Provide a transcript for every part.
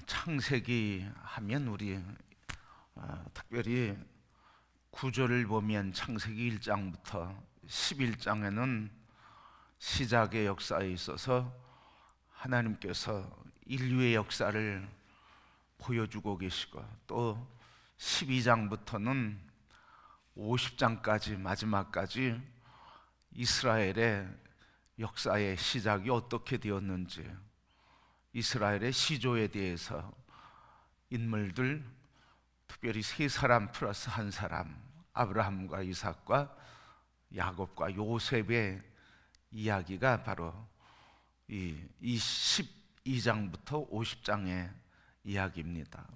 창세기 하면 우리 특별히 구절을 보면 창세기 1장부터 11장에는 시작의 역사에 있어서 하나님께서 인류의 역사를 보여주고 계시고, 또 12장부터는 50장까지 마지막까지 이스라엘의 역사의 시작이 어떻게 되었는지, 이스라엘의 시조에 대해서 인물들, 특별히 세 사람 플러스 한 사람, 아브라함과 이삭과 야곱과 요셉의 이야기가 바로 이 12장부터 50장의 이야기입니다.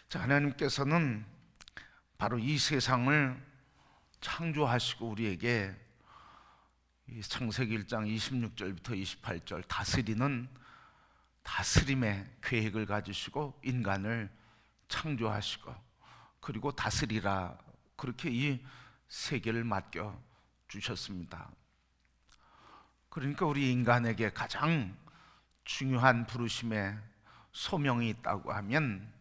자, 하나님께서는 바로 이 세상을 창조하시고 우리에게 이 창세기 1장 26절부터 28절 다스림의 계획을 가지시고 인간을 창조하시고, 그리고 다스리라, 그렇게 이 세계를 맡겨 주셨습니다. 그러니까 우리 인간에게 가장 중요한 부르심의 소명이 있다고 하면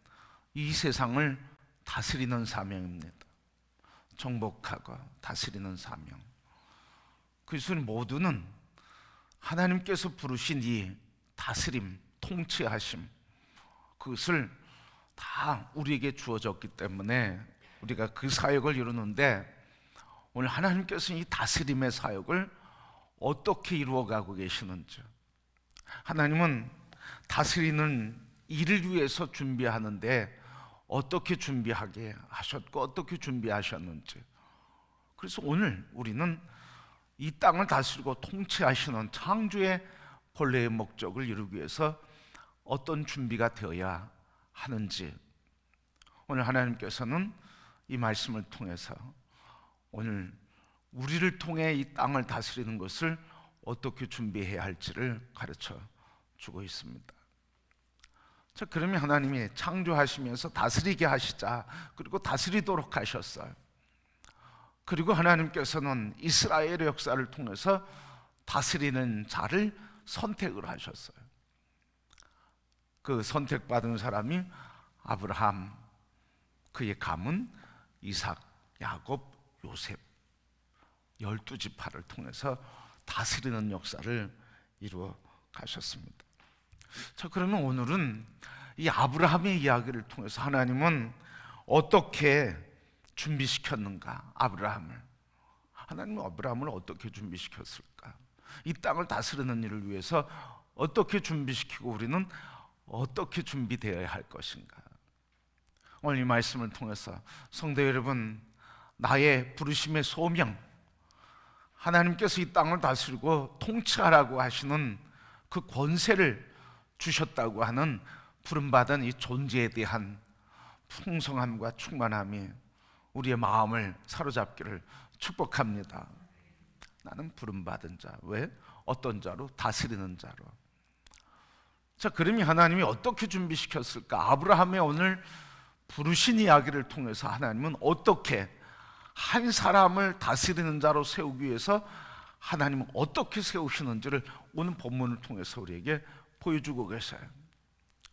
이 세상을 다스리는 사명입니다. 정복하고 다스리는 사명. 그래서 모두는 하나님께서 부르신 이 다스림, 통치하심, 그것을 다 우리에게 주어졌기 때문에 우리가 그 사역을 이루는데, 오늘 하나님께서 이 다스림의 사역을 어떻게 이루어가고 계시는지, 하나님은 다스리는 일을 위해서 준비하는데 어떻게 준비하게 하셨고 어떻게 준비하셨는지, 그래서 오늘 우리는 이 땅을 다스리고 통치하시는 창조의 본래의 목적을 이루기 위해서 어떤 준비가 되어야 하는지, 오늘 하나님께서는 이 말씀을 통해서 오늘 우리를 통해 이 땅을 다스리는 것을 어떻게 준비해야 할지를 가르쳐 주고 있습니다. 자, 그러면 하나님이 창조하시면서 다스리게 하시자, 그리고 다스리도록 하셨어요. 그리고 하나님께서는 이스라엘의 역사를 통해서 다스리는 자를 선택을 하셨어요. 그 선택받은 사람이 아브라함, 그의 가문 이삭, 야곱, 요셉, 12지파를 통해서 다스리는 역사를 이루어 가셨습니다. 자, 그러면 오늘은 이 아브라함의 이야기를 통해서 하나님은 어떻게 준비시켰는가? 하나님은 아브라함을 어떻게 준비시켰을까? 이 땅을 다스리는 일을 위해서 어떻게 준비시키고 우리는 어떻게 준비되어야 할 것인가? 오늘 이 말씀을 통해서 성도 여러분, 나의 부르심의 소명, 하나님께서 이 땅을 다스리고 통치하라고 하시는 그 권세를 주셨다고 하는 부름받은 이 존재에 대한 풍성함과 충만함이 우리의 마음을 사로잡기를 축복합니다. 나는 부름받은 자. 왜? 어떤 자로? 다스리는 자로. 자, 그러면 하나님이 어떻게 준비시켰을까? 아브라함의 오늘 부르신 이야기를 통해서 하나님은 어떻게 한 사람을 다스리는 자로 세우기 위해서 하나님은 어떻게 세우시는지를 오늘 본문을 통해서 우리에게 보여주고 계세요.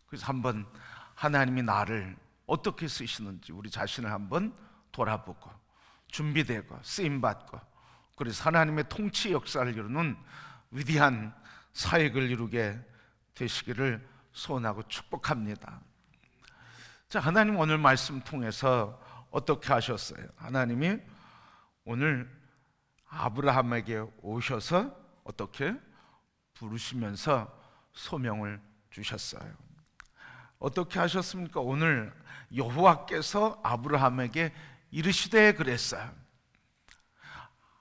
그래서 한번 하나님이 나를 어떻게 쓰시는지 우리 자신을 한번 돌아보고 준비되고 쓰임받고, 그래서 하나님의 통치 역사를 이루는 위대한 사역을 이루게 되시기를 소원하고 축복합니다. 자, 하나님 오늘 말씀 통해서 어떻게 하셨어요? 하나님이 오늘 아브라함에게 오셔서 어떻게 부르시면서 소명을 주셨어요. 어떻게 하셨습니까? 오늘 여호와께서 아브라함에게 이르시되 그랬어요.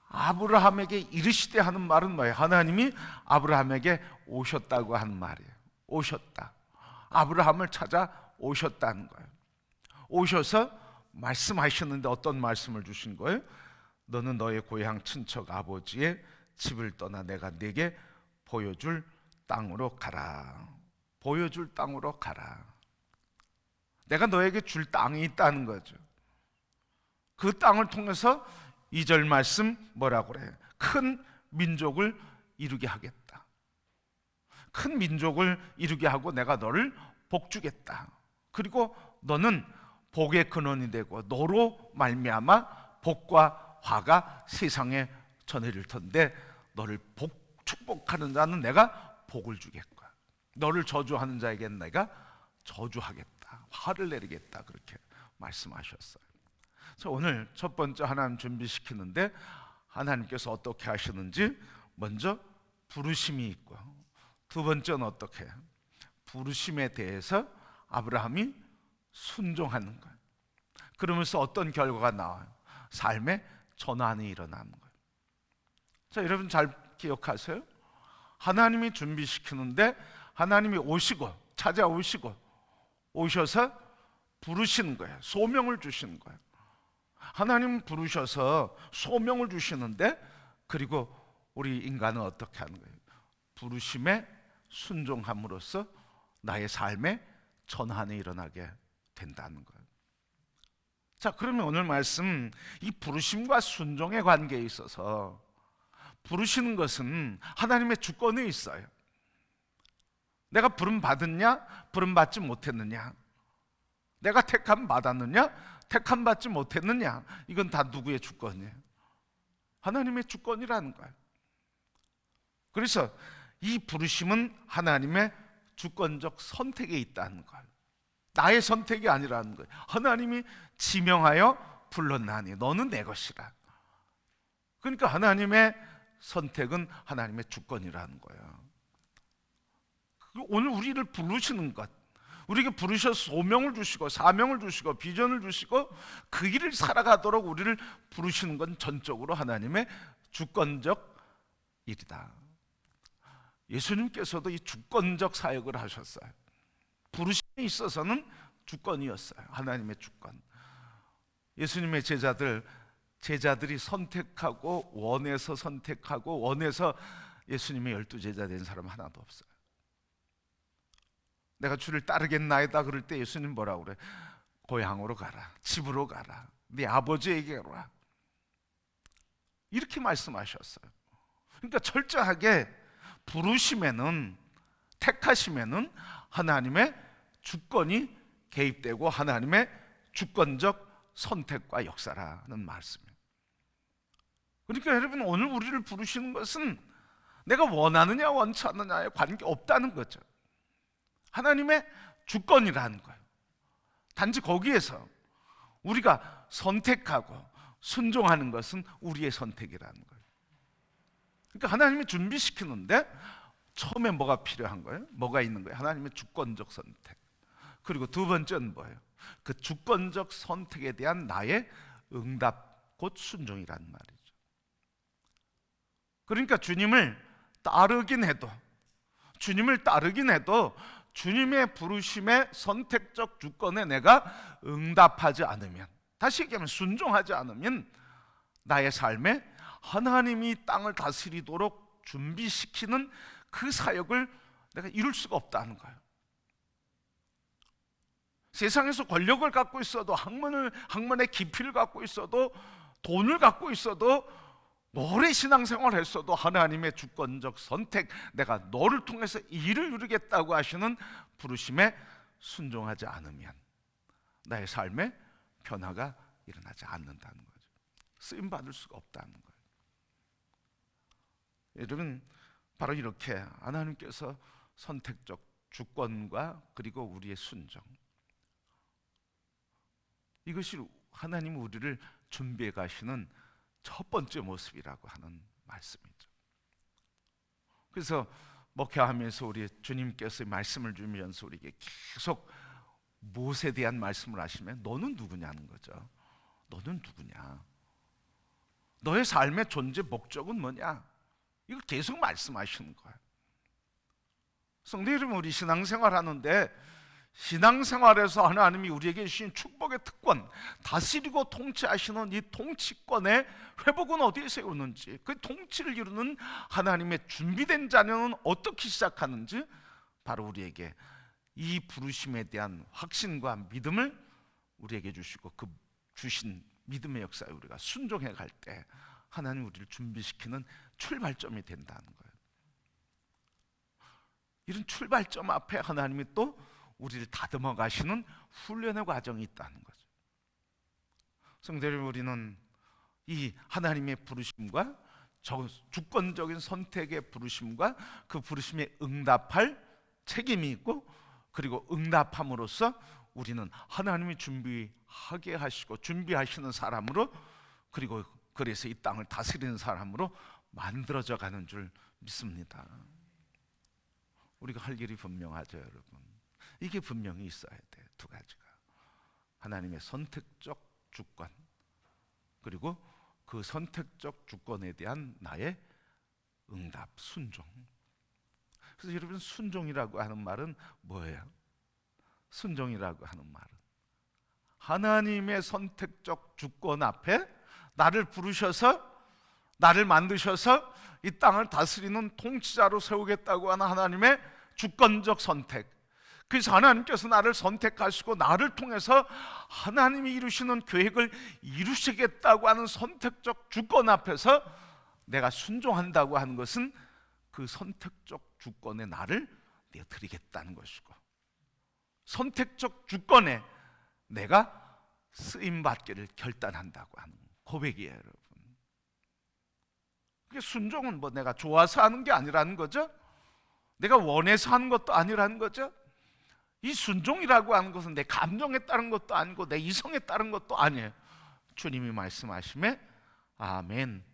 아브라함에게 이르시되 하는 말은 뭐예요? 하나님이 아브라함에게 오셨다고 하는 말이에요. 오셨다. 아브라함을 찾아 오셨다는 거예요. 오셔서 말씀하셨는데 어떤 말씀을 주신 거예요? 너는 너의 고향 친척 아버지의 집을 떠나 내가 네게 보여줄 땅으로 가라. 보여줄 땅으로 가라. 내가 너에게 줄 땅이 있다는 거죠. 그 땅을 통해서 2절 말씀 뭐라고 그래요? 큰 민족을 이루게 하겠다. 큰 민족을 이루게 하고 내가 너를 복 주겠다. 그리고 너는 복의 근원이 되고 너로 말미암아 복과 화가 세상에 전해질 텐데 너를 축복하는 자는 내가 복을 주겠고 너를 저주하는 자에게는 내가 저주하겠다. 화를 내리겠다. 그렇게 말씀하셨어요. 그래서 오늘 첫 번째 하나님 준비시키는데 하나님께서 어떻게 하시는지 먼저 부르심이 있고 두 번째는 어떻게 해요? 부르심에 대해서 아브라함이 순종하는 거예요. 그러면서 어떤 결과가 나와요? 삶의 전환이 일어나는 거예요. 자, 여러분 잘 기억하세요? 하나님이 준비시키는데 하나님이 오시고 찾아오시고 오셔서 부르시는 거예요. 소명을 주시는 거예요. 하나님 부르셔서 소명을 주시는데 그리고 우리 인간은 어떻게 하는 거예요? 부르심에 순종함으로써 나의 삶에 전환이 일어나게 된다는 거예요. 자, 그러면 오늘 말씀 이 부르심과 순종의 관계에 있어서 부르시는 것은 하나님의 주권에 있어요. 내가 부름 받았냐? 부름 받지 못했느냐? 내가 택함 받았느냐? 택함 받지 못했느냐? 이건 다 누구의 주권이에요? 하나님의 주권이라는 거예요. 그래서 이 부르심은 하나님의 주권적 선택에 있다는 거예요. 나의 선택이 아니라는 거예요. 하나님이 지명하여 불렀나니 너는 내 것이라. 그러니까 하나님의 선택은 하나님의 주권이라는 거예요. 오늘 우리를 부르시는 것, 우리에게 부르셔서 소명을 주시고 사명을 주시고 비전을 주시고 그 길을 살아가도록 우리를 부르시는 건 전적으로 하나님의 주권적 일이다. 예수님께서도 이 주권적 사역을 하셨어요. 부르심에 있어서는 주권이었어요. 하나님의 주권. 예수님의 제자들이 선택하고 원해서 예수님의 12제자 된 사람 하나도 없어요. 내가 주를 따르겠나이다 그럴 때 예수님 뭐라고 그래? 고향으로 가라, 집으로 가라, 네 아버지에게로 와. 이렇게 말씀하셨어요. 그러니까 철저하게 부르심에는, 택하심에는 하나님의 주권이 개입되고 하나님의 주권적 선택과 역사라는 말씀이에요. 그러니까 여러분 오늘 우리를 부르시는 것은 내가 원하느냐 원치 않느냐에 관계없다는 거죠. 하나님의 주권이라는 거예요. 단지 거기에서 우리가 선택하고 순종하는 것은 우리의 선택이라는 거예요. 그러니까 하나님이 준비시키는데 처음에 뭐가 필요한 거예요? 뭐가 있는 거예요? 하나님의 주권적 선택. 그리고 두 번째는 뭐예요? 그 주권적 선택에 대한 나의 응답, 곧 순종이라는 말이죠. 그러니까 주님을 따르긴 해도 주님의 부르심의 선택적 주권에 내가 응답하지 않으면, 다시 얘기하면 순종하지 않으면 나의 삶에 하나님이 땅을 다스리도록 준비시키는 그 사역을 내가 이룰 수가 없다는 거예요. 세상에서 권력을 갖고 있어도 학문의 깊이를 갖고 있어도 돈을 갖고 있어도 오래 신앙생활을 했어도 하나님의 주권적 선택, 내가 너를 통해서 일을 이루겠다고 하시는 부르심에 순종하지 않으면 나의 삶에 변화가 일어나지 않는다는 거죠. 쓰임받을 수가 없다는 거예요. 여러분, 바로 이렇게 하나님께서 선택적 주권과 그리고 우리의 순종, 이것이 하나님 우리를 준비해 가시는 첫 번째 모습이라고 하는 말씀이죠. 그래서 목회하면서 우리 주님께서 말씀을 주면서 우리에게 계속 무엇에 대한 말씀을 하시면 너는 누구냐는 거죠. 너는 누구냐? 너의 삶의 존재 목적은 뭐냐? 이걸 계속 말씀하시는 거예요. 성도 여러분, 우리 신앙생활 하는데 신앙생활에서 하나님이 우리에게 주신 축복의 특권, 다스리고 통치하시는 이 통치권의 회복은 어디에 세우는지, 그 통치를 이루는 하나님의 준비된 자녀는 어떻게 시작하는지 바로 우리에게 이 부르심에 대한 확신과 믿음을 우리에게 주시고 그 주신 믿음의 역사에 우리가 순종해 갈 때 하나님 우리를 준비시키는 출발점이 된다는 거예요. 이런 출발점 앞에 하나님이 또 우리를 다듬어 가시는 훈련의 과정이 있다는 거죠. 성도 여러분, 우리는 이 하나님의 부르심과 저 주권적인 선택의 부르심과 그 부르심에 응답할 책임이 있고, 그리고 응답함으로써 우리는 하나님이 준비하게 하시고 준비하시는 사람으로, 그리고 그래서 이 땅을 다스리는 사람으로 만들어져 가는 줄 믿습니다. 우리가 할 일이 분명하죠, 여러분. 이게 분명히 있어야 돼. 두 가지가 하나님의 선택적 주권, 그리고 그 선택적 주권에 대한 나의 응답, 순종. 그래서 여러분, 순종이라고 하는 말은 뭐예요? 순종이라고 하는 말은 하나님의 선택적 주권 앞에 나를 부르셔서, 나를 만드셔서 이 땅을 다스리는 통치자로 세우겠다고 하는 하나님의 주권적 선택. 그래서 하나님께서 나를 선택하시고 나를 통해서 하나님이 이루시는 계획을 이루시겠다고 하는 선택적 주권 앞에서 내가 순종한다고 하는 것은 그 선택적 주권에 나를 내어드리겠다는 것이고, 선택적 주권에 내가 쓰임받기를 결단한다고 하는 고백이에요, 여러분. 그게 순종은 뭐 내가 좋아서 하는 게 아니라는 거죠. 내가 원해서 하는 것도 아니라는 거죠. 이 순종이라고 하는 것은 내 감정에 따른 것도 아니고 내 이성에 따른 것도 아니에요. 주님이 말씀하심에 아멘,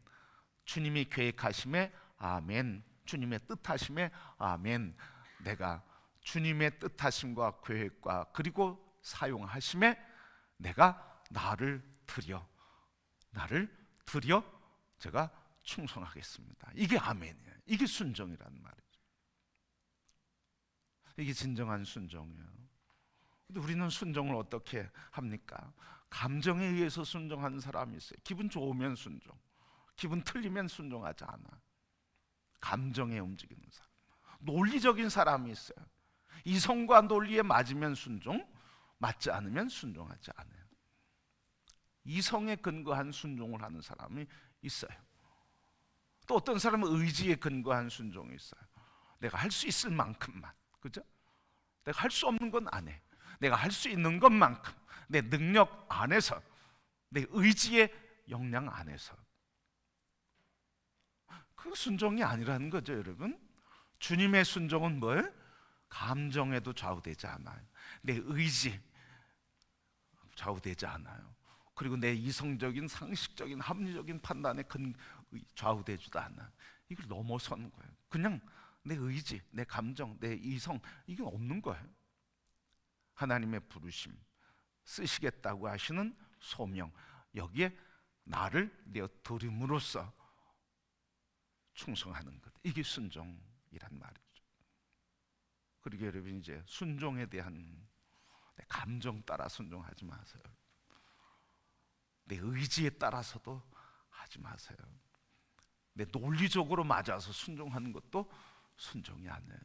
주님이 계획하심에 아멘, 주님의 뜻하심에 아멘. 내가 주님의 뜻하심과 계획과 그리고 사용하심에 내가 나를 드려 제가 충성하겠습니다. 이게 아멘이에요. 이게 순종이라는 말이죠. 이게 진정한 순종이에요. 근데 우리는 순종을 어떻게 합니까? 감정에 의해서 순종하는 사람이 있어요. 기분 좋으면 순종, 기분 틀리면 순종하지 않아. 감정에 움직이는 사람. 논리적인 사람이 있어요. 이성과 논리에 맞으면 순종, 맞지 않으면 순종하지 않아요. 이성에 근거한 순종을 하는 사람이 있어요. 또 어떤 사람은 의지에 근거한 순종이 있어요. 내가 할 수 있을 만큼만, 그죠? 내가 할 수 없는 건 안 해. 내가 할 수 있는 것만큼, 내 능력 안에서, 내 의지의 역량 안에서. 그 순종이 아니라는 거죠, 여러분. 주님의 순종은 뭘? 감정에도 좌우되지 않아요. 내 의지 좌우되지 않아요. 그리고 내 이성적인, 상식적인, 합리적인 판단에 좌우되지도 않아요. 이걸 넘어서는 거예요. 그냥 내 의지, 내 감정, 내 이성, 이게 없는 거예요. 하나님의 부르심, 쓰시겠다고 하시는 소명, 여기에 나를 내어드림으로써 충성하는 것, 이게 순종이란 말이죠. 그리고 여러분, 이제 순종에 대한 내 감정 따라 순종하지 마세요. 내 의지에 따라서도 하지 마세요. 내 논리적으로 맞아서 순종하는 것도 순종이 아니에요.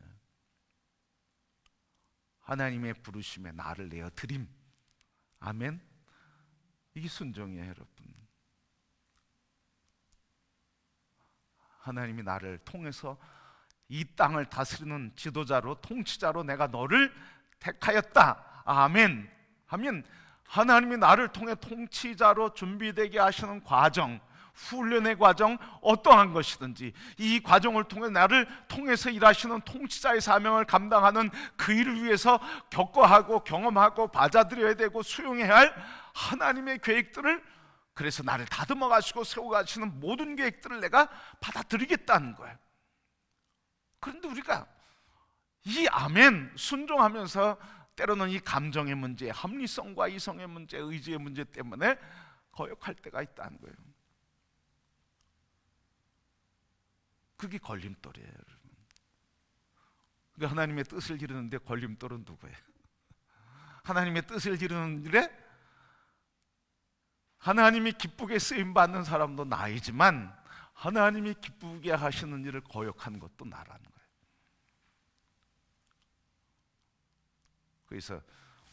하나님의 부르심에 나를 내어드림, 아멘. 이게 순종이에요, 여러분. 하나님이 나를 통해서 이 땅을 다스리는 지도자로, 통치자로 내가 너를 택하였다, 아멘 하면 하나님이 나를 통해 통치자로 준비되게 하시는 과정, 훈련의 과정, 어떠한 것이든지 이 과정을 통해 나를 통해서 일하시는 통치자의 사명을 감당하는 그 일을 위해서 겪어하고 경험하고 받아들여야 되고 수용해야 할 하나님의 계획들을, 그래서 나를 다듬어 가시고 세워 가시는 모든 계획들을 내가 받아들이겠다는 거예요. 그런데 우리가 이 아멘 순종하면서 때로는 이 감정의 문제, 합리성과 이성의 문제, 의지의 문제 때문에 거역할 때가 있다는 거예요. 그게 걸림돌이에요, 여러분. 그러니까 하나님의 뜻을 이루는데 걸림돌은 누구예요? 하나님의 뜻을 이루는 일에 하나님이 기쁘게 쓰임받는 사람도 나이지만 하나님이 기쁘게 하시는 일을 거역하는 것도 나라는 거예요. 그래서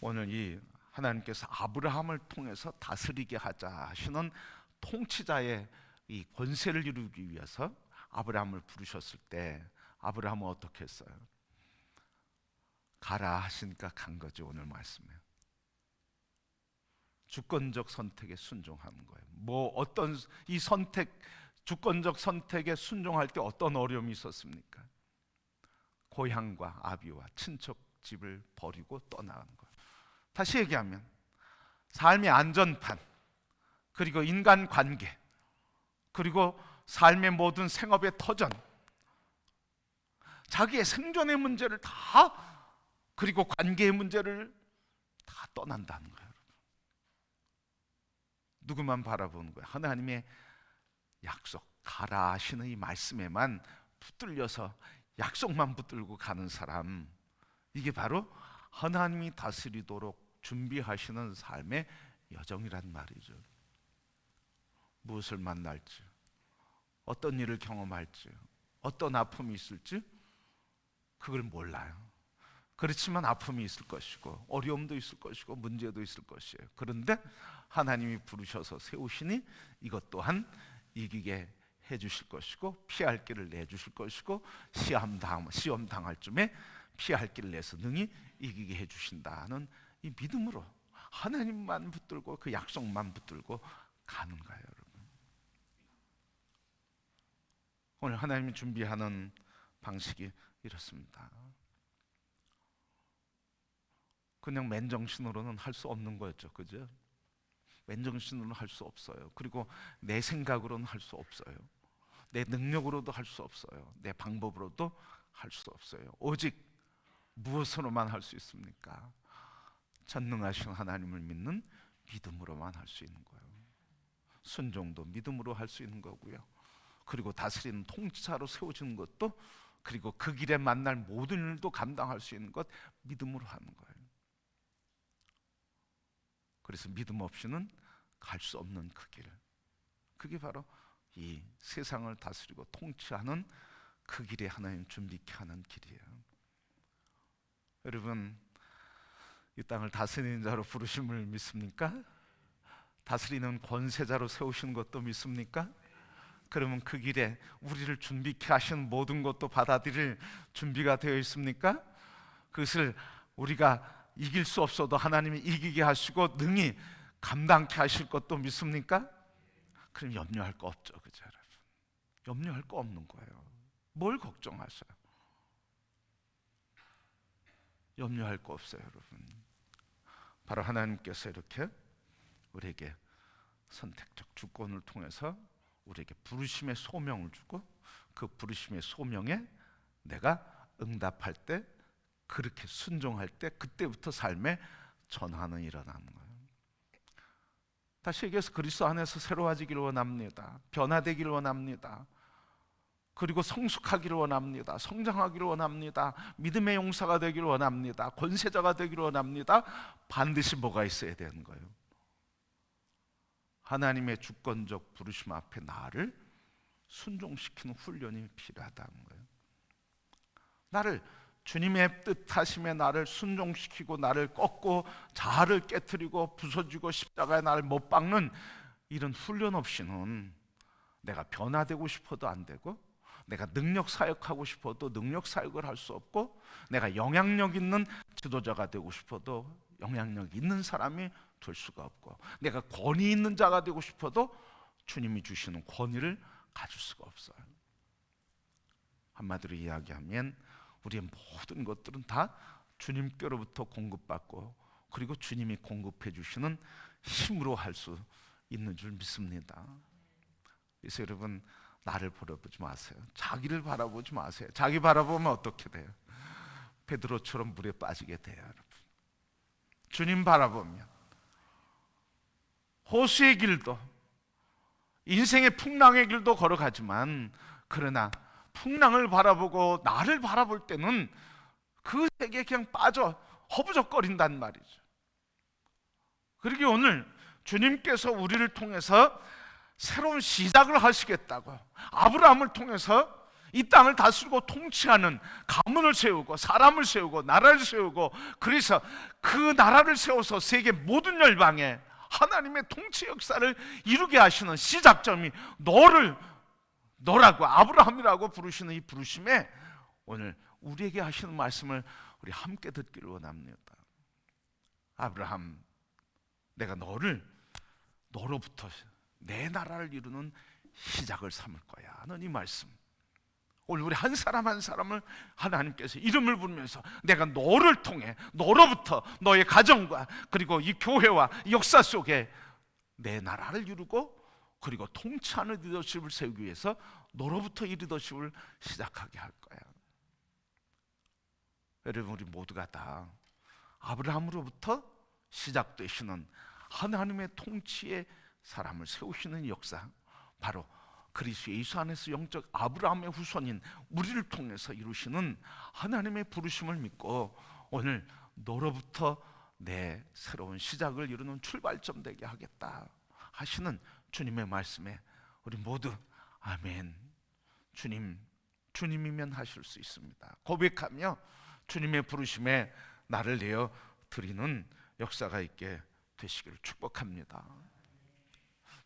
오늘 이 하나님께서 아브라함을 통해서 다스리게 하자 하시는 통치자의 이 권세를 이루기 위해서 아브라함을 부르셨을 때 아브라함은 어떻게 했어요? 가라 하시니까 간 거죠. 오늘 말씀에 주권적 선택에 순종하는 거예요. 뭐 어떤 이 선택, 주권적 선택에 순종할 때 어떤 어려움이 있었습니까? 고향과 아비와 친척 집을 버리고 떠나간 거예요. 다시 얘기하면 삶의 안전판, 그리고 인간관계, 그리고 삶의 모든 생업의 터전, 자기의 생존의 문제를 다, 그리고 관계의 문제를 다 떠난다는 거예요. 누구만 바라보는 거예요? 하나님의 약속, 가라 하시는 이 말씀에만 붙들려서 약속만 붙들고 가는 사람, 이게 바로 하나님이 다스리도록 준비하시는 삶의 여정이란 말이죠. 무엇을 만날지, 어떤 일을 경험할지, 어떤 아픔이 있을지 그걸 몰라요. 그렇지만 아픔이 있을 것이고 어려움도 있을 것이고 문제도 있을 것이에요. 그런데 하나님이 부르셔서 세우시니 이것 또한 이기게 해주실 것이고 피할 길을 내주실 것이고 시험 당할 쯤에 피할 길을 내서 능히 이기게 해주신다는 이 믿음으로 하나님만 붙들고 그 약속만 붙들고 가는 거예요. 여러분, 오늘 하나님이 준비하는 방식이 이렇습니다. 그냥 맨정신으로는 할 수 없는 거였죠. 그죠? 맨정신으로는 할 수 없어요. 그리고 내 생각으로는 할 수 없어요. 내 능력으로도 할 수 없어요. 내 방법으로도 할 수 없어요. 오직 무엇으로만 할 수 있습니까? 전능하신 하나님을 믿는 믿음으로만 할 수 있는 거예요. 순종도 믿음으로 할 수 있는 거고요. 그리고 다스리는 통치자로 세워지는 것도, 그리고 그 길에 만날 모든 일도 감당할 수 있는 것 믿음으로 하는 거예요. 그래서 믿음 없이는 갈 수 없는 그 길, 그게 바로 이 세상을 다스리고 통치하는 그 길에 하나님 준비케 하는 길이에요. 여러분, 이 땅을 다스리는 자로 부르심을 믿습니까? 다스리는 권세자로 세우시는 것도 믿습니까? 그러면 그 길에 우리를 준비케 하신 모든 것도 받아들일 준비가 되어 있습니까? 그것을 우리가 이길 수 없어도 하나님이 이기게 하시고 능히 감당케 하실 것도 믿습니까? 그럼 염려할 거 없죠. 그죠, 여러분? 염려할 거 없는 거예요. 뭘 걱정하세요? 염려할 거 없어요, 여러분. 바로 하나님께서 이렇게 우리에게 선택적 주권을 통해서 우리에게 부르심의 소명을 주고, 그 부르심의 소명에 내가 응답할 때, 그렇게 순종할 때, 그때부터 삶의 전환은 일어나는 거예요. 다시 얘기해서 그리스도 안에서 새로워지기를 원합니다. 변화되기를 원합니다. 그리고 성숙하기를 원합니다. 성장하기를 원합니다. 믿음의 용사가 되기를 원합니다. 권세자가 되기를 원합니다. 반드시 뭐가 있어야 되는 거예요? 하나님의 주권적 부르심 앞에 나를 순종시키는 훈련이 필요하다는 거예요. 나를 주님의 뜻하심에 나를 순종시키고 나를 꺾고 자아를 깨트리고 부서지고 십자가에 나를 못 박는 이런 훈련 없이는 내가 변화되고 싶어도 안 되고, 내가 능력 사역하고 싶어도 능력 사역을 할 수 없고, 내가 영향력 있는 지도자가 되고 싶어도 영향력 있는 사람이 될 수가 없고, 내가 권위 있는 자가 되고 싶어도 주님이 주시는 권위를 가질 수가 없어요. 한마디로 이야기하면 우리의 모든 것들은 다 주님께로부터 공급받고, 그리고 주님이 공급해 주시는 힘으로 할 수 있는 줄 믿습니다. 그래서 여러분, 나를 바라보지 마세요. 자기를 바라보지 마세요. 자기 바라보면 어떻게 돼요? 베드로처럼 물에 빠지게 돼요, 여러분. 주님 바라보면 호수의 길도, 인생의 풍랑의 길도 걸어가지만, 그러나 풍랑을 바라보고 나를 바라볼 때는 그 세계에 그냥 빠져 허부적거린단 말이죠. 그러기에 오늘 주님께서 우리를 통해서 새로운 시작을 하시겠다고, 아브라함을 통해서 이 땅을 다스리고 통치하는 가문을 세우고 사람을 세우고 나라를 세우고, 그래서 그 나라를 세워서 세계 모든 열방에 하나님의 통치 역사를 이루게 하시는 시작점이 너라고 아브라함이라고 부르시는 이 부르심에 오늘 우리에게 하시는 말씀을 우리 함께 듣기를 원합니다. 아브라함, 내가 너로부터 내 나라를 이루는 시작을 삼을 거야 하는 이 말씀, 오늘 우리 한 사람 한 사람을 하나님께서 이름을 부르면서 내가 너를 통해, 너로부터 너의 가정과 그리고 이 교회와 이 역사 속에 내 나라를 이루고 그리고 통치하는 리더십을 세우기 위해서 너로부터 이 리더십을 시작하게 할 거야. 여러분, 우리 모두가 다 아브라함으로부터 시작되시는 하나님의 통치의 사람을 세우시는 역사, 바로 그리스도 예수 안에서 영적 아브라함의 후손인 우리를 통해서 이루시는 하나님의 부르심을 믿고 오늘 너로부터 내 새로운 시작을 이루는 출발점 되게 하겠다 하시는 주님의 말씀에 우리 모두 아멘, 주님이면 하실 수 있습니다 고백하며 주님의 부르심에 나를 내어 드리는 역사가 있게 되시기를 축복합니다.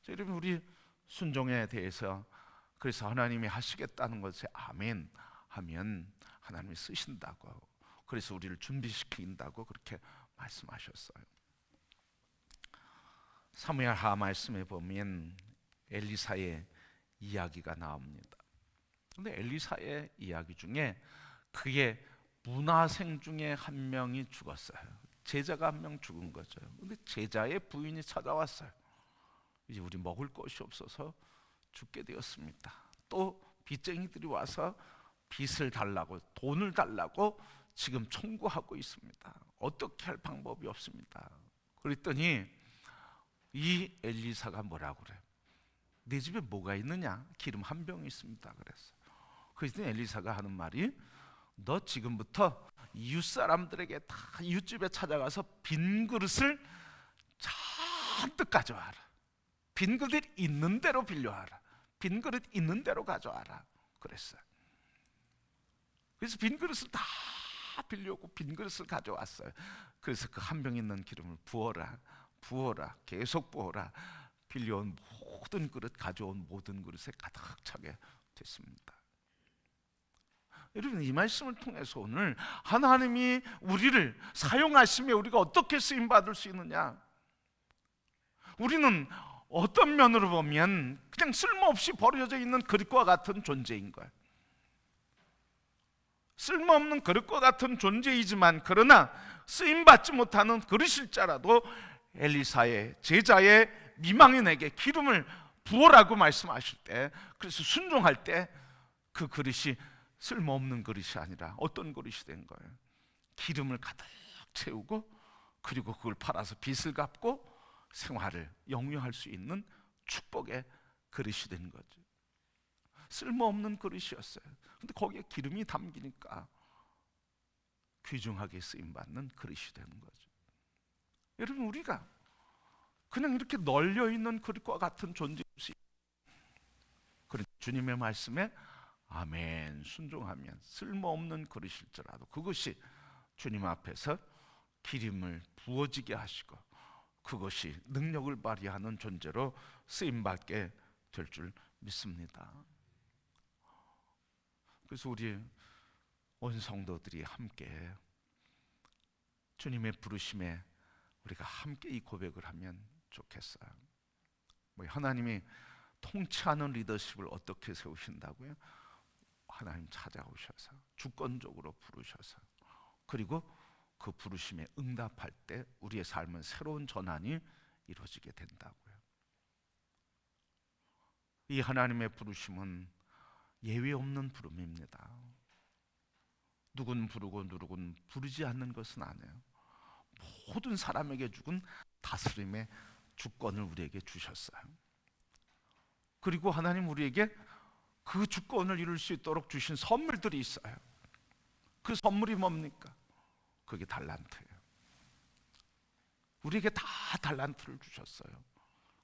여러분, 우리 순종에 대해서 그래서 하나님이 하시겠다는 것에 아멘 하면 하나님이 쓰신다고, 그래서 우리를 준비시킨다고 그렇게 말씀하셨어요. 사무엘하 말씀에 보면 엘리사의 이야기가 나옵니다. 그런데 엘리사의 이야기 중에 그의 문화생 중에 한 명이 죽었어요. 제자가 한 명 죽은 거죠. 그런데 제자의 부인이 찾아왔어요. 이제 우리 먹을 것이 없어서 죽게 되었습니다. 또 빚쟁이들이 와서 빚을 달라고, 돈을 달라고 지금 청구하고 있습니다. 어떻게 할 방법이 없습니다. 그랬더니 이 엘리사가 뭐라고 그래요? 내 집에 뭐가 있느냐? 기름 한 병이 있습니다. 그랬어요. 그랬더니 엘리사가 하는 말이, 너 지금부터 이웃 사람들에게 다 이웃집에 찾아가서 빈 그릇을 잔뜩 가져와라. 빈 그릇 있는 대로 빌려와라. 빈 그릇 있는 대로 가져와라. 그랬어요. 그래서 빈 그릇을 다 빌려오고 빈 그릇을 가져왔어요. 그래서 그 한 병 있는 기름을 부어라, 계속 부어라. 빌려온 모든 그릇, 가져온 모든 그릇에 가득 차게 됐습니다. 여러분, 이 말씀을 통해서 오늘 하나님이 우리를 사용하시며 우리가 어떻게 쓰임 받을 수 있느냐, 우리는 어떤 면으로 보면 그냥 쓸모없이 버려져 있는 그릇과 같은 존재인 거예요. 쓸모없는 그릇과 같은 존재이지만, 그러나 쓰임받지 못하는 그릇일자라도 엘리사의 제자의 미망인에게 기름을 부어라고 말씀하실 때, 그래서 순종할 때 그 그릇이 쓸모없는 그릇이 아니라 어떤 그릇이 된 거예요? 기름을 가득 채우고 그리고 그걸 팔아서 빚을 갚고 생활을 영위할 수 있는 축복의 그릇이 된 거죠. 쓸모없는 그릇이었어요. 근데 거기에 기름이 담기니까 귀중하게 쓰임받는 그릇이 되는 거죠. 여러분, 우리가 그냥 이렇게 널려있는 그릇과 같은 존재없이 주님의 말씀에 아멘 순종하면 쓸모없는 그릇일지라도 그것이 주님 앞에서 기름을 부어지게 하시고 그것이 능력을 발휘하는 존재로 쓰임받게 될 줄 믿습니다. 그래서 우리 온 성도들이 함께 주님의 부르심에 우리가 함께 이 고백을 하면 좋겠어요. 하나님이 통치하는 리더십을 어떻게 세우신다고요? 하나님 찾아오셔서 주권적으로 부르셔서 그리고 그 부르심에 응답할 때 우리의 삶은 새로운 전환이 이루어지게 된다고요. 이 하나님의 부르심은 예외 없는 부름입니다. 누군 부르고 누군 부르지 않는 것은 아니에요. 모든 사람에게 주은 다스림의 주권을 우리에게 주셨어요. 그리고 하나님 우리에게 그 주권을 이룰 수 있도록 주신 선물들이 있어요. 그 선물이 뭡니까? 그게 달란트예요. 우리에게 다 달란트를 주셨어요.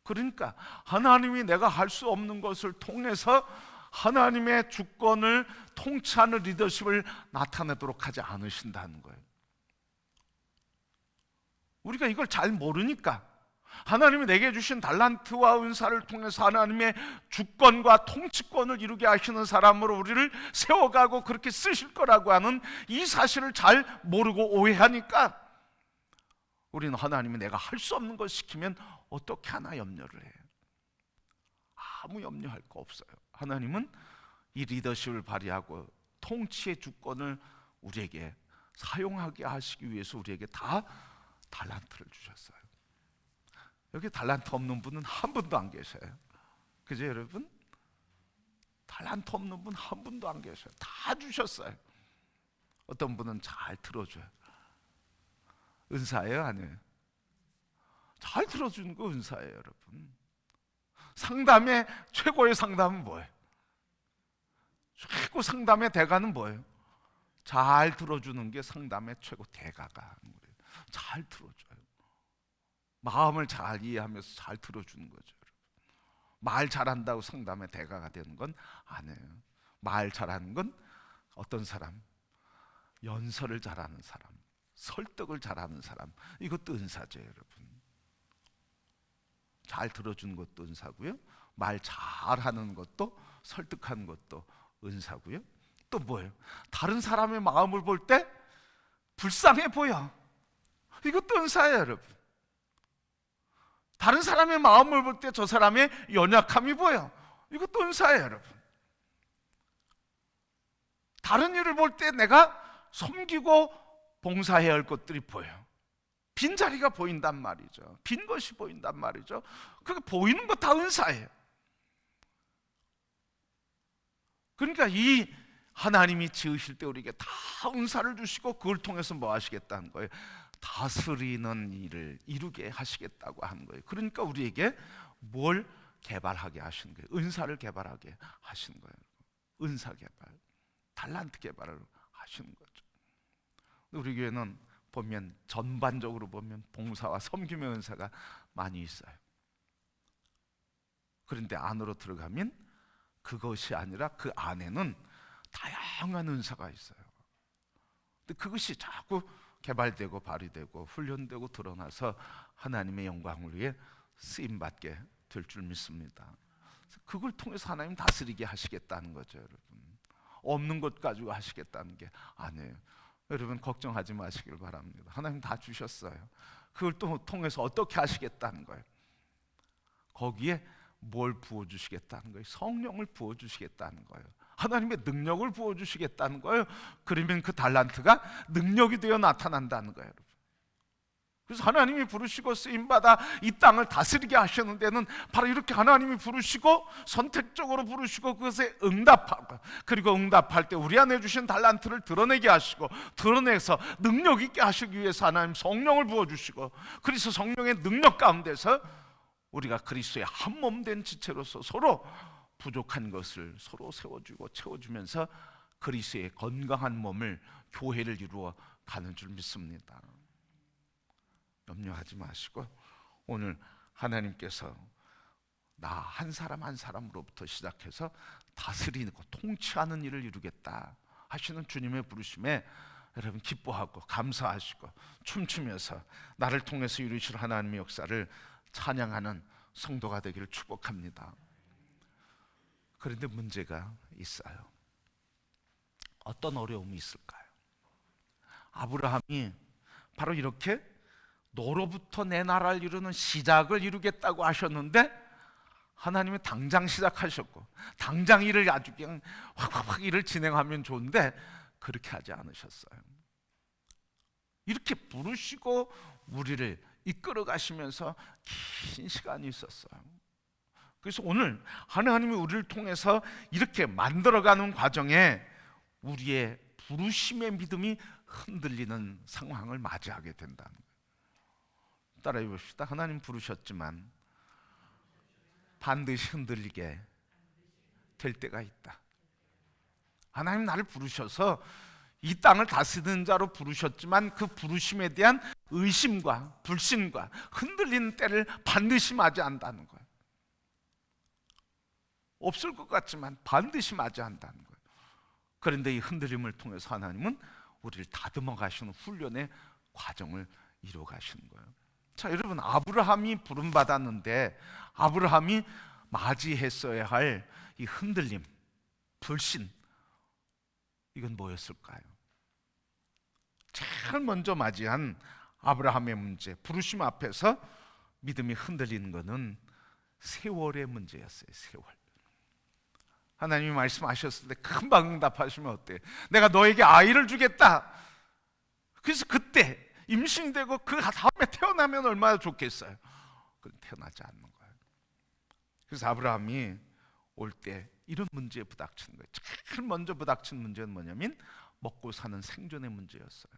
그러니까 하나님이 내가 할 수 없는 것을 통해서 하나님의 주권을 통치하는 리더십을 나타내도록 하지 않으신다는 거예요. 우리가 이걸 잘 모르니까 하나님이 내게 주신 달란트와 은사를 통해서 하나님의 주권과 통치권을 이루게 하시는 사람으로 우리를 세워가고 그렇게 쓰실 거라고 하는 이 사실을 잘 모르고 오해하니까 우리는 하나님이 내가 할 수 없는 것 시키면 어떻게 하나 염려를 해요. 아무 염려할 거 없어요. 하나님은 이 리더십을 발휘하고 통치의 주권을 우리에게 사용하게 하시기 위해서 우리에게 다 달란트를 주셨어요. 여기 달란트 없는 분은 한 분도 안 계셔요. 그죠 여러분? 달란트 없는 분 한 분도 안 계셔요. 다 주셨어요. 어떤 분은 잘 들어줘요. 은사예요 아니에요? 잘 들어주는 거 은사예요 여러분. 상담의 최고의 상담은 뭐예요? 최고 상담의 대가는 뭐예요? 잘 들어주는 게 상담의 최고 대가가 하는 거예요. 잘 들어줘요. 마음을 잘 이해하면서 잘 들어주는 거죠. 말 잘한다고 상담의 대가가 되는 건 아니에요. 말 잘하는 건 어떤 사람? 연설을 잘하는 사람, 설득을 잘하는 사람, 이것도 은사죠 여러분. 잘 들어주는 것도 은사고요, 말 잘하는 것도, 설득하는 것도 은사고요. 또 뭐예요? 다른 사람의 마음을 볼 때 불쌍해 보여, 이것도 은사예요 여러분. 다른 사람의 마음을 볼 때 저 사람의 연약함이 보여, 이것도 은사예요 여러분. 다른 일을 볼 때 내가 섬기고 봉사해야 할 것들이 보여, 빈자리가 보인단 말이죠. 빈 것이 보인단 말이죠. 그게 보이는 거 다 은사예요. 그러니까 이 하나님이 지으실 때 우리에게 다 은사를 주시고 그걸 통해서 뭐 하시겠다는 거예요? 다스리는 일을 이루게 하시겠다고 하는 거예요. 그러니까 우리에게 뭘 개발하게 하시는 거예요? 은사를 개발하게 하시는 거예요. 은사 개발, 달란트 개발을 하시는 거죠. 우리 교회는 보면 전반적으로 보면 봉사와 섬김의 은사가 많이 있어요. 그런데 안으로 들어가면 그것이 아니라 그 안에는 다양한 은사가 있어요. 근데 그것이 자꾸 개발되고 발휘되고 훈련되고 드러나서 하나님의 영광을 위해 쓰임받게 될 줄 믿습니다. 그걸 통해서 하나님 다스리게 하시겠다는 거죠 여러분. 없는 것 가지고 하시겠다는 게 아니에요. 여러분 걱정하지 마시길 바랍니다. 하나님 다 주셨어요. 그걸 또 통해서 어떻게 하시겠다는 거예요? 거기에 뭘 부어주시겠다는 거예요? 성령을 부어주시겠다는 거예요. 하나님의 능력을 부어주시겠다는 거예요. 그러면 그 달란트가 능력이 되어 나타난다는 거예요. 그래서 하나님이 부르시고 쓰임받아 이 땅을 다스리게 하시는 데는 바로 이렇게 하나님이 부르시고 선택적으로 부르시고 그것에 응답하고, 그리고 응답할 때 우리 안에 주신 달란트를 드러내게 하시고 드러내서 능력 있게 하시기 위해서 하나님 성령을 부어주시고, 그래서 성령의 능력 가운데서 우리가 그리스도의 한 몸 된 지체로서 서로 부족한 것을 서로 세워주고 채워주면서 그리스도의 건강한 몸을, 교회를 이루어 가는 줄 믿습니다. 염려하지 마시고 오늘 하나님께서 나 한 사람 한 사람으로부터 시작해서 다스리고 통치하는 일을 이루겠다 하시는 주님의 부르심에 여러분 기뻐하고 감사하시고 춤추면서 나를 통해서 이루실 하나님의 역사를 찬양하는 성도가 되기를 축복합니다. 그런데 문제가 있어요. 어떤 어려움이 있을까요? 아브라함이 바로 이렇게 너로부터 내 나라를 이루는 시작을 이루겠다고 하셨는데 하나님이 당장 시작하셨고 당장 일을 아주 그냥 확 일을 진행하면 좋은데 그렇게 하지 않으셨어요. 이렇게 부르시고 우리를 이끌어 가시면서 긴 시간이 있었어요. 그래서 오늘 하나님이 우리를 통해서 이렇게 만들어가는 과정에 우리의 부르심의 믿음이 흔들리는 상황을 맞이하게 된다는 거예요. 따라해 봅시다. 하나님 부르셨지만 반드시 흔들리게 될 때가 있다. 하나님 나를 부르셔서 이 땅을 다스리는 자로 부르셨지만 그 부르심에 대한 의심과 불신과 흔들리는 때를 반드시 맞이한다는 거예요. 없을 것 같지만 반드시 맞이한다는 거예요. 그런데 이 흔들림을 통해서 하나님은 우리를 다듬어 가시는 훈련의 과정을 이루어 가시는 거예요. 자, 여러분, 아브라함이 부름받았는데 아브라함이 맞이했어야 할 이 흔들림, 불신, 이건 뭐였을까요? 제일 먼저 맞이한 아브라함의 문제, 부르심 앞에서 믿음이 흔들리는 것은 세월의 문제였어요. 세월. 하나님이 말씀하셨을 때 금방 응답하시면 어때요? 내가 너에게 아이를 주겠다. 그래서 그때 임신되고 그 다음에 태어나면 얼마나 좋겠어요. 그건 태어나지 않는 거예요. 그래서 아브라함이 올 때 이런 문제에 부닥치는 거예요. 제일 먼저 부닥친 문제는 뭐냐면 먹고 사는 생존의 문제였어요.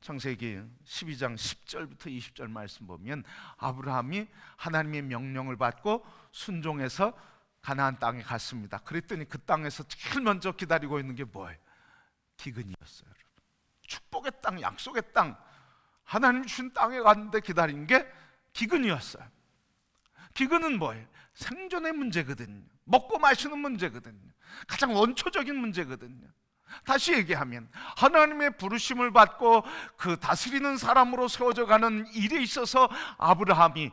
창세기 12장 10절부터 20절 말씀 보면 아브라함이 하나님의 명령을 받고 순종해서 가나안 땅에 갔습니다. 그랬더니 그 땅에서 제일 먼저 기다리고 있는 게 뭐예요? 기근이었어요. 축복의 땅, 약속의 땅, 하나님 주신 땅에 갔는데 기다린 게 기근이었어요. 기근은 뭐예요? 생존의 문제거든요. 먹고 마시는 문제거든요. 가장 원초적인 문제거든요. 다시 얘기하면 하나님의 부르심을 받고 그 다스리는 사람으로 세워져 가는 일에 있어서 아브라함이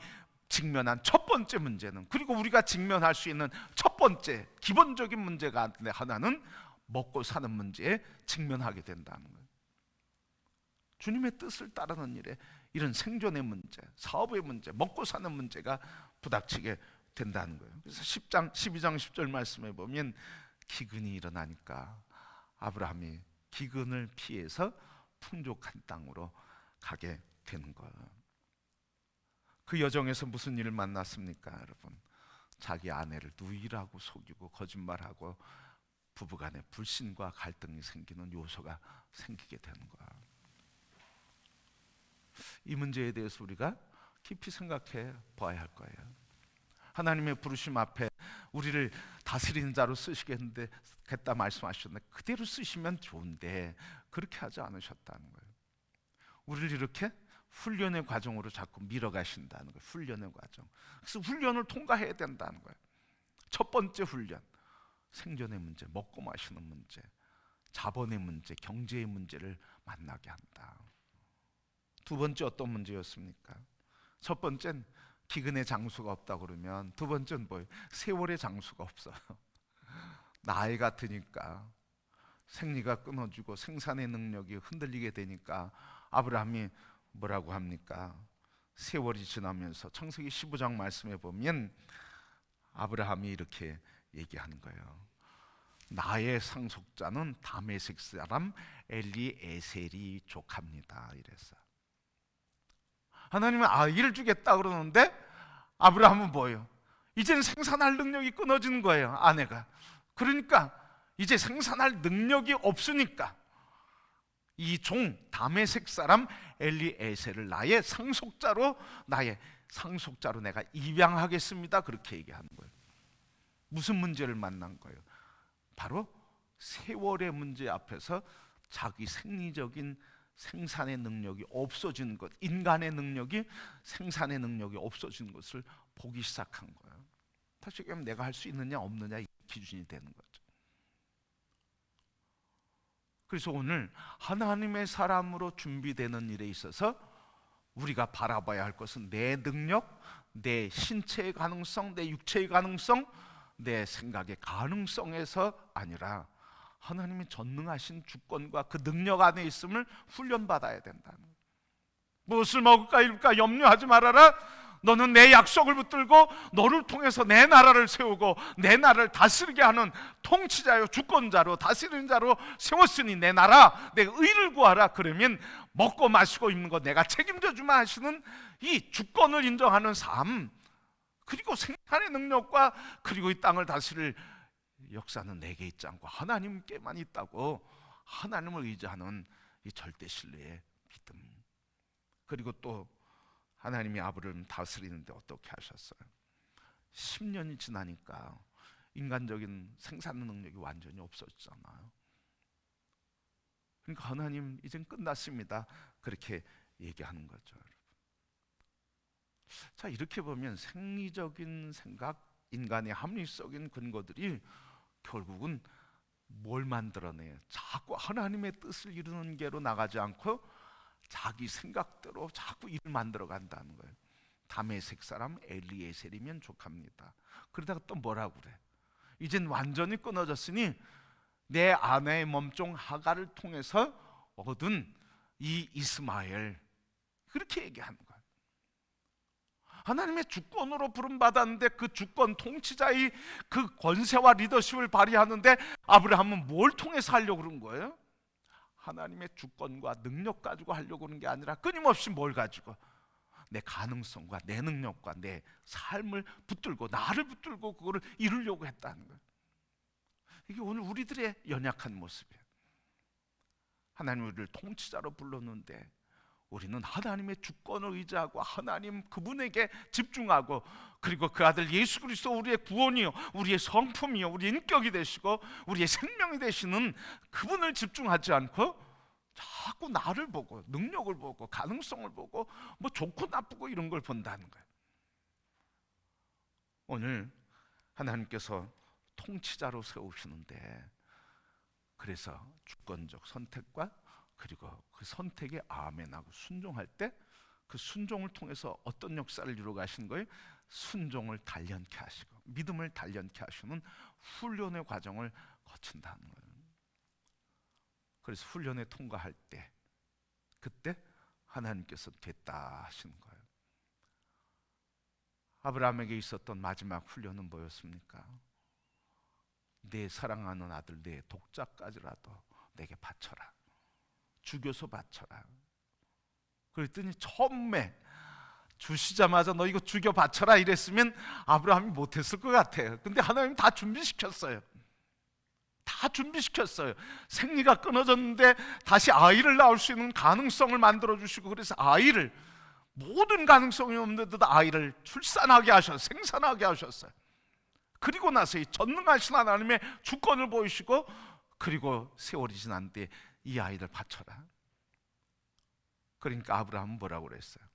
직면한 첫 번째 문제는, 그리고 우리가 직면할 수 있는 첫 번째 기본적인 문제가 하나는 먹고 사는 문제에 직면하게 된다는 거예요. 주님의 뜻을 따르는 일에 이런 생존의 문제, 사업의 문제, 먹고 사는 문제가 부닥치게 된다는 거예요. 그래서 12장 10절 말씀에 보면 기근이 일어나니까 아브라함이 기근을 피해서 풍족한 땅으로 가게 되는 거예요. 그 여정에서 무슨 일을 만났습니까, 여러분? 자기 아내를 누이라고 속이고 거짓말하고 부부간에 불신과 갈등이 생기는 요소가 생기게 되는 거예요. 이 문제에 대해서 우리가 깊이 생각해 봐야 할 거예요. 하나님의 부르심 앞에 우리를 다스리는 자로 쓰시겠다 말씀하셨는데 그대로 쓰시면 좋은데 그렇게 하지 않으셨다는 거예요. 우리를 이렇게 훈련의 과정으로 자꾸 밀어가신다는 거예요. 훈련의 과정. 그래서 훈련을 통과해야 된다는 거예요. 첫 번째 훈련, 생존의 문제, 먹고 마시는 문제, 자본의 문제, 경제의 문제를 만나게 한다. 두 번째 어떤 문제였습니까? 첫 번째는 기근의 장수가 없다 그러면 두 번째는 뭐예요? 세월의 장수가 없어요. 나이가 드니까 생리가 끊어지고 생산의 능력이 흔들리게 되니까 아브라함이 뭐라고 합니까? 세월이 지나면서 창세기 15장 말씀에 보면 아브라함이 이렇게 얘기하는 거예요. 나의 상속자는 다메섹 사람 엘리에셀이 족합니다. 이랬어. 하나님은 아이를 주겠다 그러는데 아브라함은 뭐예요? 이제는 생산할 능력이 끊어지는 거예요. 아내가. 그러니까 이제 생산할 능력이 없으니까 이 종 다메섹 사람 엘리에셀을 나의 상속자로 내가 입양하겠습니다. 그렇게 얘기하는 거예요. 무슨 문제를 만난 거예요? 바로 세월의 문제 앞에서 자기 생리적인 생산의 능력이 없어지는 것, 인간의 능력이 생산의 능력이 없어지는 것을 보기 시작한 거예요. 다시 얘기하면 내가 할 수 있느냐 없느냐 이 기준이 되는 거죠. 그래서 오늘 하나님의 사람으로 준비되는 일에 있어서 우리가 바라봐야 할 것은 내 능력, 내 신체의 가능성, 내 육체의 가능성, 내 생각의 가능성에서 아니라 하나님의 전능하신 주권과 그 능력 안에 있음을 훈련받아야 된다는 거예요. 무엇을 먹을까 입을까 염려하지 말아라. 너는 내 약속을 붙들고 너를 통해서 내 나라를 세우고 내 나라를 다스리게 하는 통치자요 주권자로 다스리는 자로 세웠으니 내 나라 내 의를 구하라. 그러면 먹고 마시고 입는 거 내가 책임져 주마 하시는 이 주권을 인정하는 삶, 그리고 생산의 능력과 그리고 이 땅을 다스릴 역사는 내게 있지 않고 하나님께만 있다고 하나님을 의지하는 이 절대 신뢰의 믿음. 그리고 또 하나님이 아브라함을 다스리는데 어떻게 하셨어요? 10년이 지나니까 인간적인 생산 능력이 완전히 없어졌잖아요. 그러니까 하나님 이젠 끝났습니다. 그렇게 얘기하는 거죠. 자, 이렇게 보면 생리적인 생각, 인간의 합리적인 근거들이 결국은 뭘 만들어내요? 자꾸 하나님의 뜻을 이루는 게로 나가지 않고 자기 생각대로 자꾸 일을 만들어 간다는 거예요. 다메섹 사람 엘리에셀이면 족합니다. 그러다가 또 뭐라고 그래? 이젠 완전히 끊어졌으니 내 아내의 몸종 하가를 통해서 얻은 이 이스마엘, 그렇게 얘기하는 거예요. 하나님의 주권으로 부름받았는데 그 주권 통치자의 그 권세와 리더십을 발휘하는데 아브라함은 뭘 통해서 하려고 그런 거예요? 하나님의 주권과 능력 가지고 하려고 하는 게 아니라 끊임없이 뭘 가지고? 내 가능성과 내 능력과 내 삶을 붙들고, 나를 붙들고 그거를 이루려고 했다는 거예요. 이게 오늘 우리들의 연약한 모습이에요. 하나님 우리를 통치자로 불렀는데 우리는 하나님의 주권을 의지하고 하나님 그분에게 집중하고, 그리고 그 아들 예수 그리스도 우리의 구원이요, 우리의 성품이요, 우리의 인격이 되시고 우리의 생명이 되시는 그분을 집중하지 않고 자꾸 나를 보고 능력을 보고 가능성을 보고 뭐 좋고 나쁘고 이런 걸 본다는 거예요. 오늘 하나님께서 통치자로 세우시는데, 그래서 주권적 선택과 그리고 그 선택에 아멘하고 순종할 때 그 순종을 통해서 어떤 역사를 이루어 가신 거예요? 순종을 단련케 하시고 믿음을 단련케 하시는 훈련의 과정을 거친다는 거예요. 그래서 훈련에 통과할 때 그때 하나님께서 됐다 하시는 거예요. 아브라함에게 있었던 마지막 훈련은 뭐였습니까? 내 사랑하는 아들 내 독자까지라도 내게 바쳐라, 죽여서 바쳐라. 그랬더니 처음에 주시자마자 너 이거 죽여 바쳐라 이랬으면 아브라함이 못했을 것 같아요. 근데 하나님 다 준비시켰어요. 다 준비시켰어요. 생리가 끊어졌는데 다시 아이를 낳을 수 있는 가능성을 만들어 주시고, 그래서 아이를, 모든 가능성이 없는데도 아이를 출산하게 하셔서 생산하게 하셨어요. 그리고 나서 이 전능하신 하나님의 주권을 보이시고, 그리고 세월이 지난 뒤에 이 아이를 바쳐라. 그러니까 아브라함은 뭐라고 그랬어요?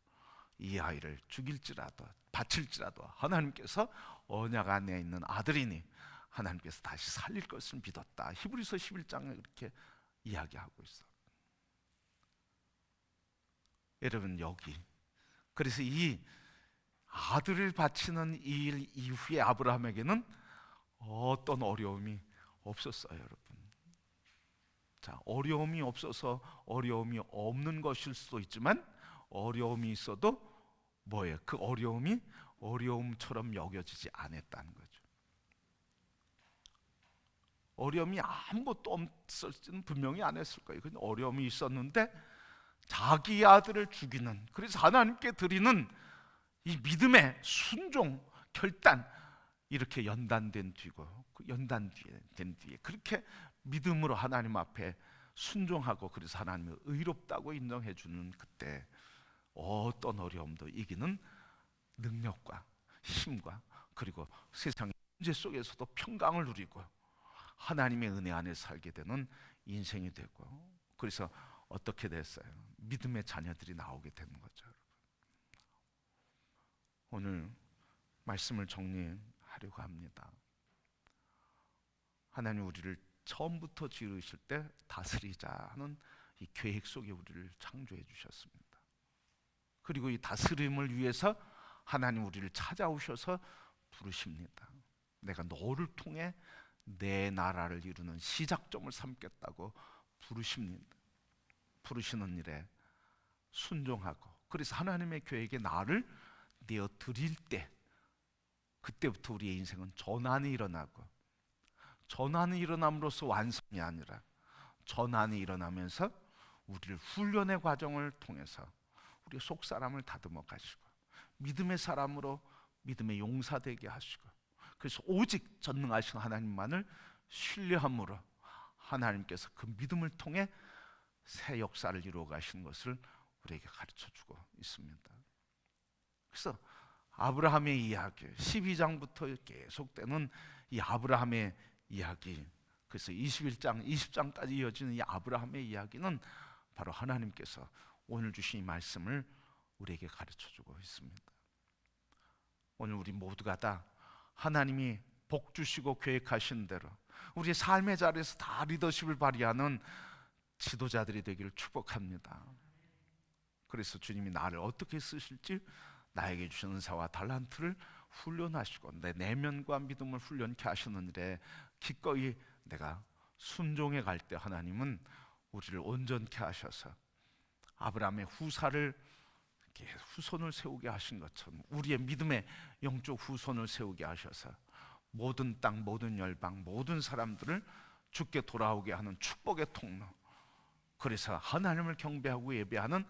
이 아이를 죽일지라도 바칠지라도 하나님께서 언약 안에 있는 아들이니 하나님께서 다시 살릴 것을 믿었다. 히브리서 11장에 그렇게 이야기하고 있어요. 여러분, 여기 그래서 이 아들을 바치는 이 일 이후에 아브라함에게는 어떤 어려움이 없었어요, 여러분. 자, 어려움이 없어서 어려움이 없는 것일 수도 있지만 어려움이 있어도 뭐예요? 그 어려움이 어려움처럼 여겨지지 않았다는 거죠. 어려움이 아무것도 없었지는 분명히 안 했을 거예요. 근데 어려움이 있었는데 자기 아들을 죽이는, 그래서 하나님께 드리는 이 믿음의 순종, 결단, 이렇게 연단된 뒤에 그렇게 믿음으로 하나님 앞에 순종하고, 그래서 하나님을 의롭다고 인정해 주는 그때 어떤 어려움도 이기는 능력과 힘과, 그리고 세상의 문제 속에서도 평강을 누리고 하나님의 은혜 안에 살게 되는 인생이 되고, 그래서 어떻게 됐어요? 믿음의 자녀들이 나오게 되는 거죠. 오늘 말씀을 정리하려고 합니다. 하나님 우리를 처음부터 지으실 때 다스리자 하는 이 계획 속에 우리를 창조해 주셨습니다. 그리고 이 다스림을 위해서 하나님 우리를 찾아오셔서 부르십니다. 내가 너를 통해 내 나라를 이루는 시작점을 삼겠다고 부르십니다. 부르시는 일에 순종하고, 그래서 하나님의 계획에 나를 내어 드릴 때 그때부터 우리의 인생은 전환이 일어나고, 전환이 일어남으로써 완성이 아니라 전환이 일어나면서 우리를 훈련의 과정을 통해서 우리의 속사람을 다듬어 가시고 믿음의 사람으로 믿음의 용사 되게 하시고, 그래서 오직 전능하신 하나님만을 신뢰함으로 하나님께서 그 믿음을 통해 새 역사를 이루어 가시는 것을 우리에게 가르쳐 주고 있습니다. 그래서 아브라함의 이야기 12장부터 계속되는 이 아브라함의 이야기, 그래서 21장, 20장까지 이어지는 이 아브라함의 이야기는 바로 하나님께서 오늘 주신 이 말씀을 우리에게 가르쳐 주고 있습니다. 오늘 우리 모두가 다 하나님이 복 주시고 계획하신 대로 우리의 삶의 자리에서 다 리더십을 발휘하는 지도자들이 되기를 축복합니다. 그래서 주님이 나를 어떻게 쓰실지 나에게 주신 은사와 달란트를 훈련하시고 내 내면과 믿음을 훈련케 하시는 일에 기꺼이 내가 순종해 갈 때 하나님은 우리를 온전케 하셔서 아브라함의 후사를 이렇게 후손을 세우게 하신 것처럼 우리의 믿음의 영적 후손을 세우게 하셔서 모든 땅, 모든 열방, 모든 사람들을 주께 돌아오게 하는 축복의 통로, 그래서 하나님을 경배하고 예배하는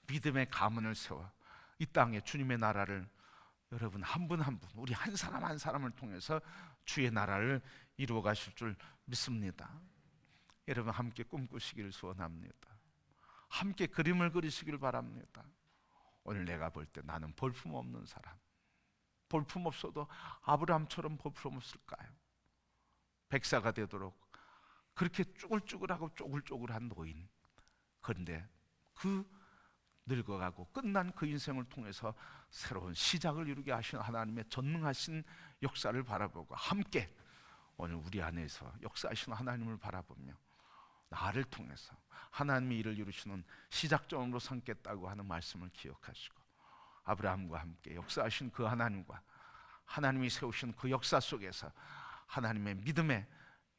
믿음의 가문을 세워 이 땅에 주님의 나라를 여러분 한 분 한 분, 우리 한 사람 한 사람을 통해서 주의 나라를 이루어 가실 줄 믿습니다. 여러분 함께 꿈꾸시기를 소원합니다. 함께 그림을 그리시길 바랍니다. 오늘 내가 볼 때 나는 볼품 없는 사람, 볼품 없어도 아브라함처럼 볼품 없을까요? 백사가 되도록 그렇게 쭈글쭈글하고 쪼글쪼글한 노인, 그런데 그 늙어가고 끝난 그 인생을 통해서 새로운 시작을 이루게 하신 하나님의 전능하신 역사를 바라보고 함께 오늘 우리 안에서 역사하시는 하나님을 바라보며 나를 통해서 하나님의 일을 이루시는 시작점으로 삼겠다고 하는 말씀을 기억하시고 아브라함과 함께 역사하신 그 하나님과 하나님이 세우신 그 역사 속에서 하나님의 믿음의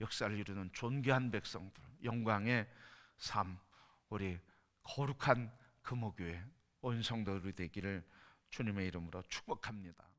역사를 이루는 존귀한 백성들, 영광의 삶, 우리 거룩한 금호교회 온 성도들이 되기를 주님의 이름으로 축복합니다.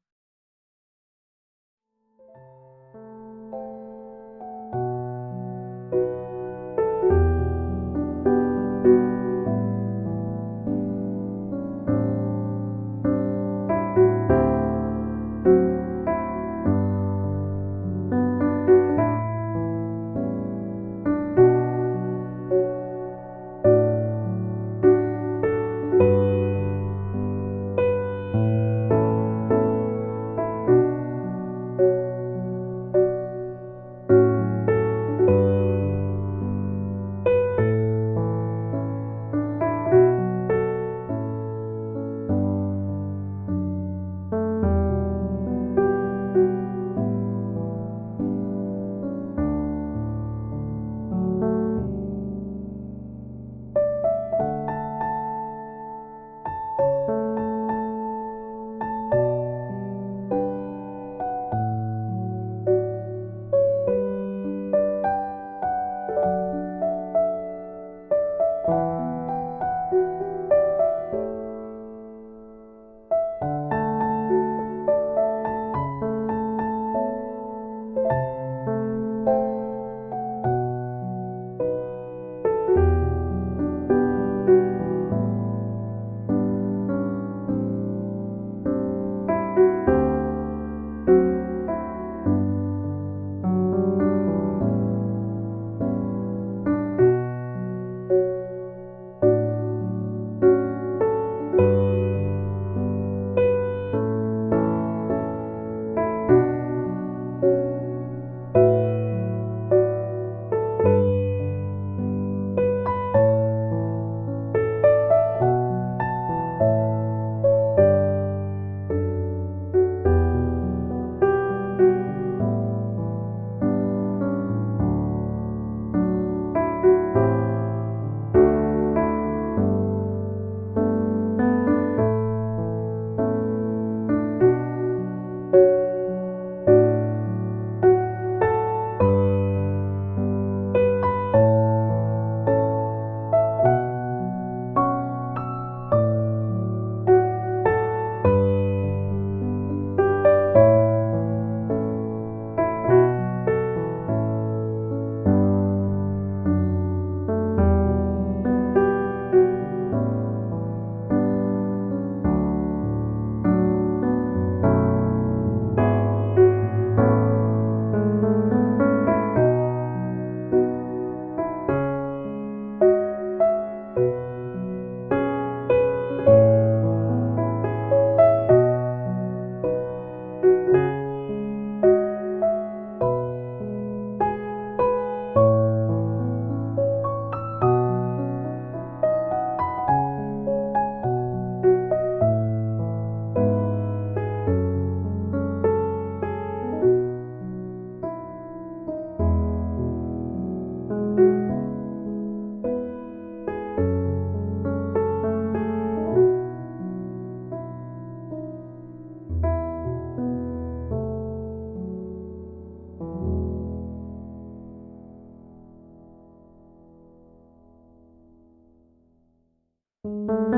음.